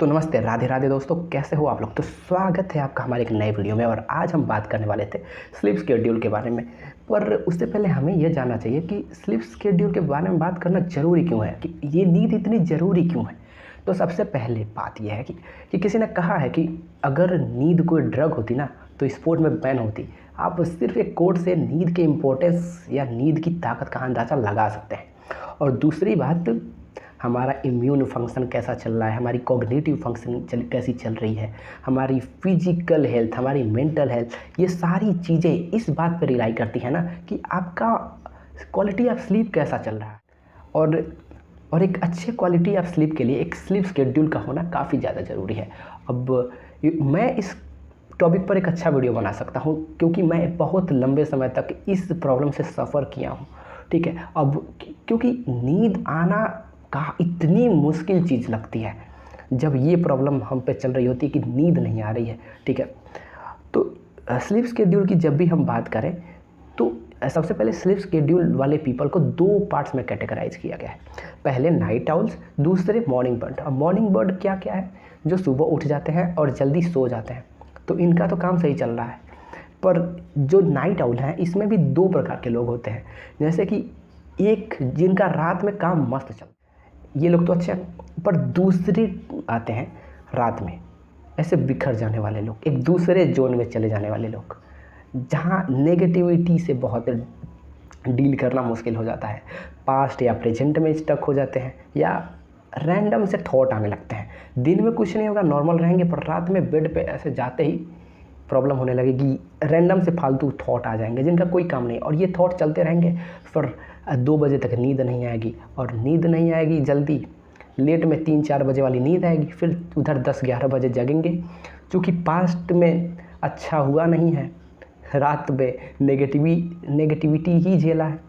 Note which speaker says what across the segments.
Speaker 1: तो नमस्ते, राधे राधे दोस्तों, कैसे हो आप लोग। तो स्वागत है आपका हमारे एक नए वीडियो में। और आज हम बात करने वाले थे स्लीप शेड्यूल के बारे में। पर उससे पहले हमें यह जानना चाहिए कि स्लीप शेड्यूल के बारे में बात करना ज़रूरी क्यों है, कि ये नींद इतनी ज़रूरी क्यों है। तो सबसे पहले बात यह है कि किसी ने कहा है कि अगर नींद कोई ड्रग होती ना तो स्पोर्ट में बैन होती। आप सिर्फ एक कोट से नींद के इम्पोर्टेंस या नींद की ताकत का अंदाज़ा लगा सकते हैं। और दूसरी बात, हमारा इम्यून फंक्शन कैसा चल रहा है, हमारी कॉग्निटिव फंक्शन कैसी चल रही है, हमारी फिजिकल हेल्थ, हमारी मेंटल हेल्थ, ये सारी चीज़ें इस बात पर रिलाई करती है ना कि आपका क्वालिटी ऑफ स्लीप कैसा चल रहा है। और एक अच्छे क्वालिटी ऑफ स्लीप के लिए एक स्लीप शेड्यूल का होना काफ़ी ज़्यादा ज़रूरी है। अब मैं इस टॉपिक पर एक अच्छा वीडियो बना सकता हूँ क्योंकि मैं बहुत लंबे समय तक इस प्रॉब्लम से सफ़र किया हूँ। ठीक है, अब क्योंकि नींद आना का इतनी मुश्किल चीज़ लगती है जब ये प्रॉब्लम हम पे चल रही होती है कि नींद नहीं आ रही है। ठीक है, तो स्लीप शेड्यूल की जब भी हम बात करें तो सबसे पहले स्लीप शेड्यूल वाले पीपल को दो पार्ट्स में कैटेगराइज किया गया है। पहले नाइट आउल्स, दूसरे मॉर्निंग बर्ड। अब मॉर्निंग बर्ड क्या क्या है, जो सुबह उठ जाते हैं और जल्दी सो जाते हैं, तो इनका तो काम सही चल रहा है। पर जो नाइट आउल हैं इसमें भी दो प्रकार के लोग होते हैं। जैसे कि एक जिनका रात में काम मस्त चलता है, ये लोग तो अच्छे हैं, पर दूसरे आते हैं रात में ऐसे बिखर जाने वाले लोग, एक दूसरे जोन में चले जाने वाले लोग, जहाँ नेगेटिविटी से बहुत डील करना मुश्किल हो जाता है। पास्ट या प्रेजेंट में स्टक हो जाते हैं या रैंडम से थॉट आने लगते हैं। दिन में कुछ नहीं होगा, नॉर्मल रहेंगे, पर रात में बेड पे ऐसे जाते ही प्रॉब्लम होने लगेगी। रैंडम से फालतू थॉट आ जाएंगे जिनका कोई काम नहीं, और ये थॉट चलते रहेंगे। फिर 2 बजे तक नींद नहीं आएगी, और नींद नहीं आएगी जल्दी, लेट में 3-4 बजे वाली नींद आएगी। फिर उधर 10-11 बजे जगेंगे, क्योंकि पास्ट में अच्छा हुआ नहीं है, रात में नेगेटिविटी ही झेला है,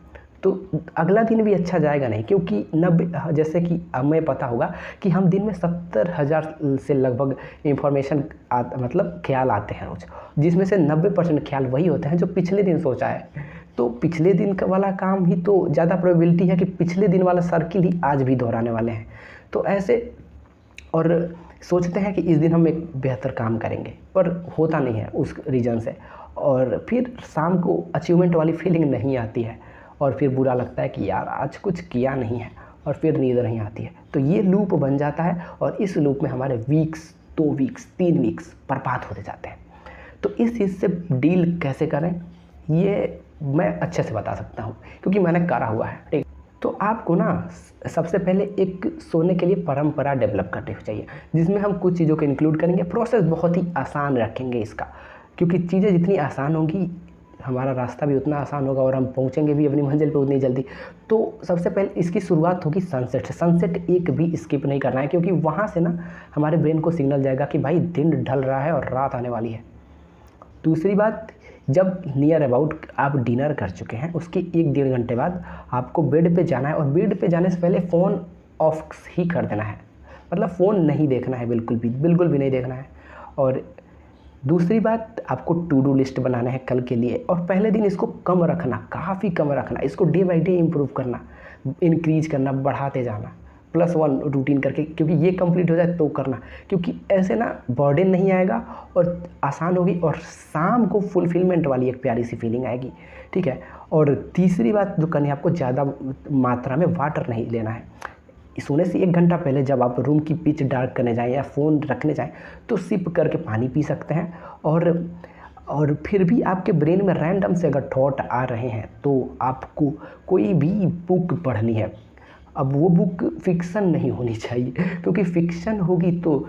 Speaker 1: तो अगला दिन भी अच्छा जाएगा नहीं। क्योंकि जैसे कि हमें पता होगा कि हम दिन में 70,000 से लगभग इंफॉर्मेशन मतलब ख्याल आते हैं रोज़, जिसमें से 90% ख्याल वही होते हैं जो पिछले दिन सोचा है। तो पिछले दिन का वाला काम ही तो ज़्यादा प्रोबेबिलिटी है कि पिछले दिन वाला सर्किल ही आज भी दोहराने वाले हैं। तो ऐसे और सोचते हैं कि इस दिन हम एक बेहतर काम करेंगे, पर होता नहीं है उस रीज़न से। और फिर शाम को अचीवमेंट वाली फीलिंग नहीं आती है, और फिर बुरा लगता है कि यार आज कुछ किया नहीं है, और फिर नींद नहीं आती है। तो ये लूप बन जाता है, और इस लूप में हमारे वीक्स, 2 वीक्स, 3 वीक्स बर्बाद होते जाते हैं। तो इस चीज़ से डील कैसे करें ये मैं अच्छे से बता सकता हूँ, क्योंकि मैंने करा हुआ है। ठीक, तो आपको ना सबसे पहले एक सोने के लिए परंपरा डेवलप करनी चाहिए, जिसमें हम कुछ चीज़ों को इंक्लूड करेंगे। प्रोसेस बहुत ही आसान रखेंगे इसका, क्योंकि चीज़ें जितनी आसान होंगी हमारा रास्ता भी उतना आसान होगा, और हम पहुंचेंगे भी अपनी मंजिल पे उतनी जल्दी। तो सबसे पहले इसकी शुरुआत होगी सनसेट से। सनसेट एक भी स्किप नहीं करना है, क्योंकि वहाँ से ना हमारे ब्रेन को सिग्नल जाएगा कि भाई दिन ढल रहा है और रात आने वाली है। दूसरी बात, जब नियर अबाउट आप डिनर कर चुके हैं, उसके 1-1.5 घंटे बाद आपको बेड पे जाना है, और बेड पे जाने से पहले फ़ोन ऑफ ही कर देना है। मतलब फ़ोन नहीं देखना है, बिल्कुल भी नहीं देखना है। और दूसरी बात, आपको टू डू लिस्ट बनाना है कल के लिए, और पहले दिन इसको कम रखना, काफ़ी कम रखना। इसको डे बाई डे इम्प्रूव करना, इंक्रीज करना, बढ़ाते जाना, +1 रूटीन करके, क्योंकि ये कंप्लीट हो जाए तो करना। क्योंकि ऐसे ना बर्डन नहीं आएगा और आसान होगी, और शाम को फुलफिलमेंट वाली एक प्यारी सी फीलिंग आएगी। ठीक है, और तीसरी बात जो करनी है, आपको ज़्यादा मात्रा में वाटर नहीं लेना है। सोने से 1 घंटा पहले जब आप रूम की पिच डार्क करने जाएं या फ़ोन रखने जाएं, तो सिप करके पानी पी सकते हैं। और फिर भी आपके ब्रेन में रैंडम से अगर थॉट आ रहे हैं तो आपको कोई भी बुक पढ़नी है। अब वो बुक फिक्सन नहीं होनी चाहिए, क्योंकि फिक्सन होगी तो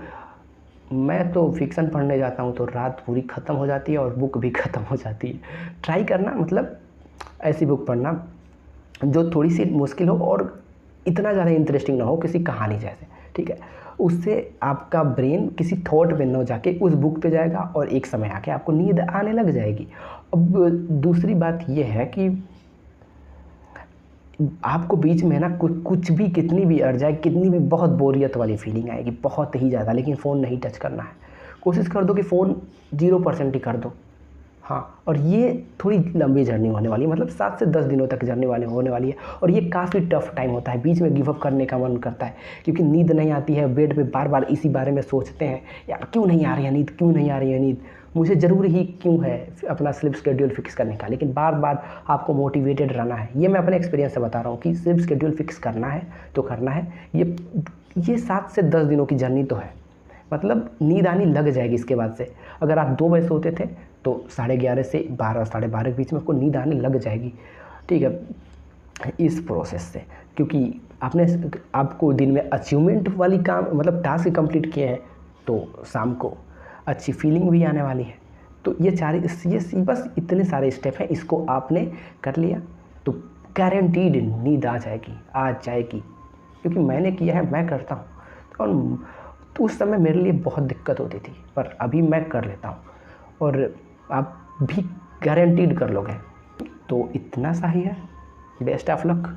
Speaker 1: मैं तो फिक्सन पढ़ने जाता हूँ तो रात पूरी ख़त्म हो जाती है और बुक भी ख़त्म हो जाती है। ट्राई करना, मतलब ऐसी बुक पढ़ना जो थोड़ी सी मुश्किल हो और इतना ज़्यादा इंटरेस्टिंग ना हो, किसी कहानी जैसे। ठीक है, उससे आपका ब्रेन किसी थॉट पे न जाके उस बुक पे जाएगा, और एक समय आके आपको नींद आने लग जाएगी। अब दूसरी बात यह है कि आपको बीच में ना कुछ भी, कितनी भी अड़ जाए, कितनी भी बहुत बोरियत वाली फीलिंग आएगी, बहुत ही ज़्यादा, लेकिन फ़ोन नहीं टच करना है। कोशिश कर दो कि फ़ोन 0% ही कर दो, हाँ, और ये थोड़ी लंबी जर्नी होने वाली है, मतलब 7 से 10 दिनों तक जर्नी होने वाली है। और ये काफ़ी टफ टाइम होता है, बीच में गिव अप करने का मन करता है क्योंकि नींद नहीं आती है, बेड पे बार बार इसी बारे में सोचते हैं, यार क्यों नहीं आ रही है नींद, क्यों नहीं आ रही है नींद, मुझे ज़रूर ही क्यों है अपना स्लीप शेड्यूल फिक्स करने का। लेकिन बार बार आपको मोटिवेटेड रहना है, ये मैं अपने एक्सपीरियंस से बता रहा हूँ कि स्लीप शेड्यूल फिक्स करना है तो करना है। ये 7 से 10 दिनों की जर्नी तो है, मतलब नींद आनी लग जाएगी इसके बाद से। अगर आप 2 बजे सोते थे तो 11:30 से 12 साढ़े 12 के बीच में आपको नींद आने लग जाएगी, ठीक है, इस प्रोसेस से। क्योंकि आपको दिन में अचीवमेंट वाली काम, मतलब टास्क कंप्लीट किए हैं, तो शाम को अच्छी फीलिंग भी आने वाली है। तो ये बस इतने सारे स्टेप हैं, इसको आपने कर लिया तो गारंटीड नींद आ जाएगी। क्योंकि मैंने किया है, मैं करता हूँ। और तो उस समय मेरे लिए बहुत दिक्कत होती थी, पर अभी मैं कर लेता हूँ और आप भी गारंटीड कर लोगे। तो इतना सा ही है, बेस्ट ऑफ लक।